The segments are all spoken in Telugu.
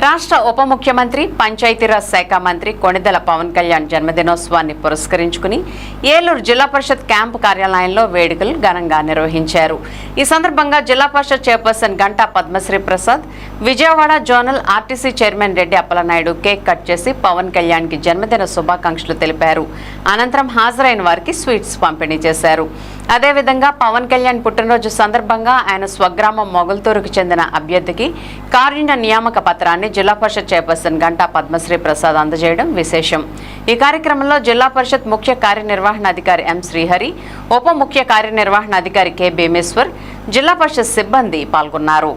రాష్ట్ర ఉప ముఖ్యమంత్రి పంచాయతీరాజ్ శాఖ మంత్రి కొణిదెల పవన్ కళ్యాణ్ జన్మదినోత్సవాన్ని పురస్కరించుకుని ఏలూరు జిల్లా పరిషత్ క్యాంపు కార్యాలయంలో వేడుకలు ఘనంగా నిర్వహించారు. ఈ సందర్భంగా Zilla Parishad chairperson Ganta Padmasri Prasad, Vijayawada zonal RTC chairman Reddy Appalanaidu cake cut చేసి పవన్ కళ్యాణ్ కి జన్మదిన శుభాకాంక్షలు తెలిపారు. అనంతరం హాజరైన వారికి స్వీట్స్ పంపిణీ చేశారు. అదేవిధంగా పవన్ కళ్యాణ్ పుట్టినరోజు సందర్భంగా ఆయన స్వగ్రామం మొగల్తూరుకు చెందిన అభ్యర్థికి కారుణ్య నియామక పత్రాన్ని జిల్లా పరిషత్ చైర్పర్సన్ గంటా పద్మశ్రీ ప్రసాద్ అందజేయడం విశేషం. ఈ కార్యక్రమంలో జిల్లా పరిషత్ ముఖ్య కార్యనిర్వహణాధికారి ఎం శ్రీహరి, ఉప ముఖ్య కార్యనిర్వహణాధికారి కె భీమేశ్వర్, జిల్లా పరిషత్ సిబ్బంది పాల్గొన్నారు.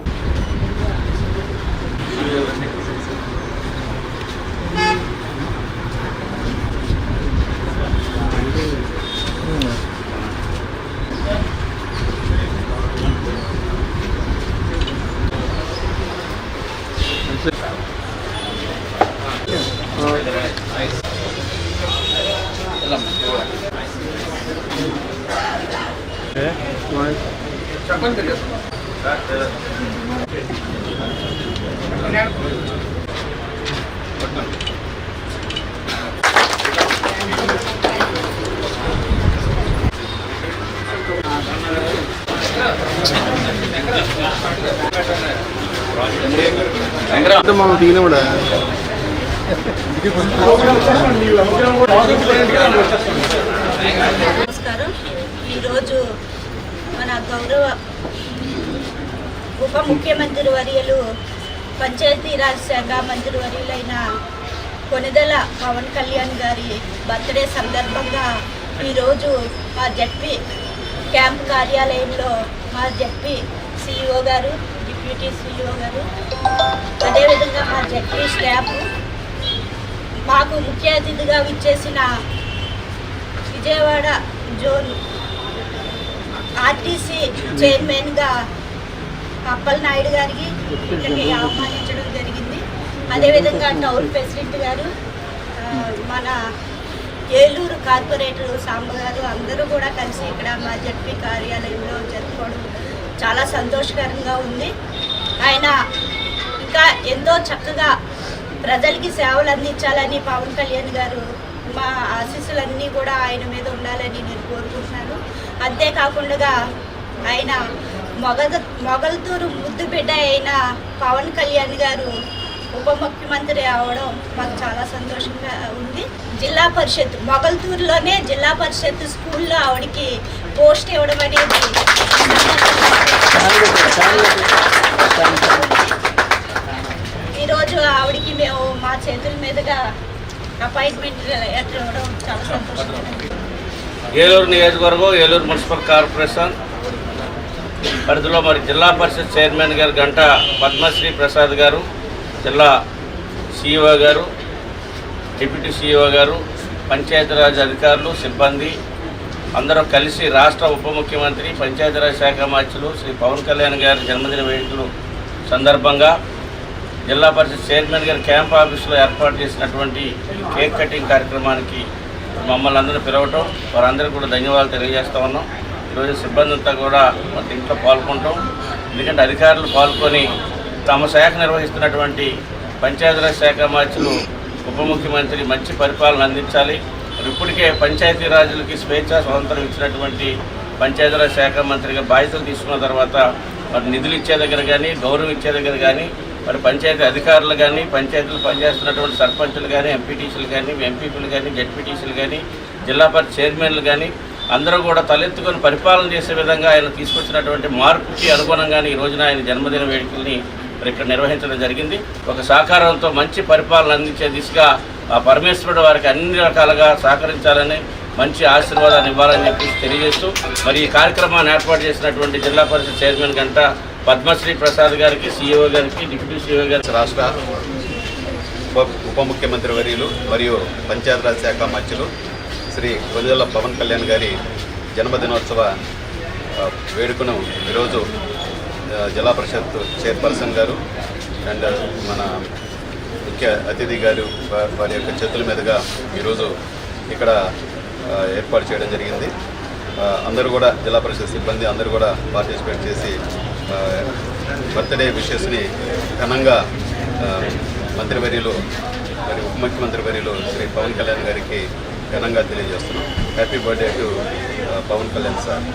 నమస్కారం. ఈరోజు మన గౌరవ ఉప ముఖ్యమంత్రి వర్యులు పంచాయతీరాజ్ శాఖ మంత్రి వర్యులైన కొణిదెల పవన్ కళ్యాణ్ గారి బర్త్డే సందర్భంగా ఈరోజు మా జడ్పీ క్యాంప్ కార్యాలయంలో మా జడ్పీ సిఇఓ గారు, డిప్యూటీ సిఇఓ గారు, అదేవిధంగా మా జడ్పీ స్టాఫ్, మాకు ముఖ్య అతిథిగా విచ్చేసిన విజయవాడ జోన్ ఆర్టీసీ చైర్మన్గా అప్పలనాయుడు గారికి ఇక్కడికి ఆహ్వానించడం జరిగింది. అదేవిధంగా టౌన్ ప్రెసిడెంట్ గారు, మన ఏలూరు కార్పొరేటర్ సాంబ గారు అందరూ కూడా కలిసి ఇక్కడ మా జడ్పీ కార్యాలయంలో జరుపుకోవడం చాలా సంతోషకరంగా ఉంది. ఆయన ఇంకా ఎంతో చక్కగా ప్రజలకి సేవలు అందించాలని పవన్ కళ్యాణ్ గారు, మా ఆశీస్సులన్నీ కూడా ఆయన మీద ఉండాలని నేను కోరుకుంటున్నాను. అంతేకాకుండా ఆయన మొగల్తూరు ముద్దు బిడ్డ అయిన పవన్ కళ్యాణ్ గారు ఉప ముఖ్యమంత్రి అవడం మాకు చాలా సంతోషంగా ఉంది. జిల్లా పరిషత్ మొగల్తూరులోనే జిల్లా పరిషత్ స్కూల్లో ఆవిడకి పోస్ట్ ఇవ్వడం అనేది ఈరోజు ఆవిడకి మేము మా చేతుల మీదుగా అపాయింట్మెంట్ లెటర్ ఇవ్వడం చాలా సంతోషంగా. ఏలూరు నియోజకవర్గం, ఏలూరు మున్సిపల్ కార్పొరేషన్ పరిధిలో మరి జిల్లా పరిషత్ చైర్మన్ గారు గంటా పద్మశ్రీ ప్రసాద్ గారు, జిల్లా సిఇఓ గారు, డిప్యూటీ సిఇఓ గారు, పంచాయతీరాజ్ అధికారులు, సిబ్బంది అందరూ కలిసి రాష్ట్ర ఉప ముఖ్యమంత్రి పంచాయతీరాజ్ శాఖ మంత్రులు శ్రీ పవన్ కళ్యాణ్ గారి జన్మదిన వేడుకలు సందర్భంగా జిల్లా పరిషత్ చైర్మన్ గారి క్యాంప్ ఆఫీసులో ఏర్పాటు చేసినటువంటి కేక్ కటింగ్ కార్యక్రమానికి మమ్మల్ని అందరినీ పిలవటం, వారందరికీ కూడా ధన్యవాదాలు తెలియజేస్తూ ఉన్నాం. ఈరోజు సిబ్బంది అంతా కూడా మా ఇంట్లో పాల్గొంటాం. ఎందుకంటే అధికారులు పాల్గొని తమ శాఖ నిర్వహిస్తున్నటువంటి పంచాయతీరాజ్ శాఖ మంత్రులు ఉప ముఖ్యమంత్రి మంచి పరిపాలన అందించాలి. ఇప్పటికే పంచాయతీరాజులకి స్వేచ్ఛ స్వతంత్రం ఇచ్చినటువంటి పంచాయతీరాజ్ శాఖ మంత్రిగా బాధ్యతలు తీసుకున్న తర్వాత మరి నిధులు ఇచ్చే దగ్గర కానీ, గౌరవం ఇచ్చే దగ్గర కానీ, మరి పంచాయతీ అధికారులు కానీ, పంచాయతీలు పనిచేస్తున్నటువంటి సర్పంచులు కానీ, ఎంపీటీసీలు కానీ, ఎంపీపీలు కానీ, జడ్పీటీసీలు కానీ, జిల్లా పరిషత్ చైర్మన్లు కానీ అందరూ కూడా తలెత్తుకొని పరిపాలన చేసే విధంగా ఆయన తీసుకొచ్చినటువంటి మార్పుకి అనుగుణంగానే ఈ రోజున ఆయన జన్మదిన వేడుకల్ని ఇక్కడ నిర్వహించడం జరిగింది. ఒక సహకారంతో మంచి పరిపాలన అందించే దిశగా ఆ పరమేశ్వరుడు వారికి అన్ని రకాలుగా సహకరించాలని, మంచి ఆశీర్వాదాన్ని ఇవ్వాలని చెప్పేసి తెలియజేస్తూ మరి ఈ కార్యక్రమాన్ని ఏర్పాటు చేసినటువంటి జిల్లా పరిషత్ చైర్మన్ గంటా పద్మశ్రీ ప్రసాద్ గారికి, సిఇఓ గారికి, డిప్యూటీ సిఇఓ గారికి, రాష్ట్ర ఉప ముఖ్యమంత్రి వర్యులు మరియు పంచాయతీరాజ్ శాఖ మంత్రులు శ్రీ కొణిదెల పవన్ కళ్యాణ్ గారి జన్మదినోత్సవ వేడుకను ఈరోజు జిల్లా పరిషత్ చైర్పర్సన్ గారు అండ్ మన ముఖ్య అతిథి గారు వారి యొక్క చేతుల మీదుగా ఈరోజు ఇక్కడ ఏర్పాటు చేయడం జరిగింది. అందరూ కూడా జిల్లా పరిషత్ సిబ్బంది అందరూ కూడా పార్టిసిపేట్ చేసి బర్త్డే విషెస్ని ఘనంగా మంత్రివర్యులు మరి ఉప ముఖ్యమంత్రి వర్యులు శ్రీ పవన్ కళ్యాణ్ గారికి ఘనంగా తెలియజేస్తున్నాం. Happy birthday to Pawan Kalyan sir.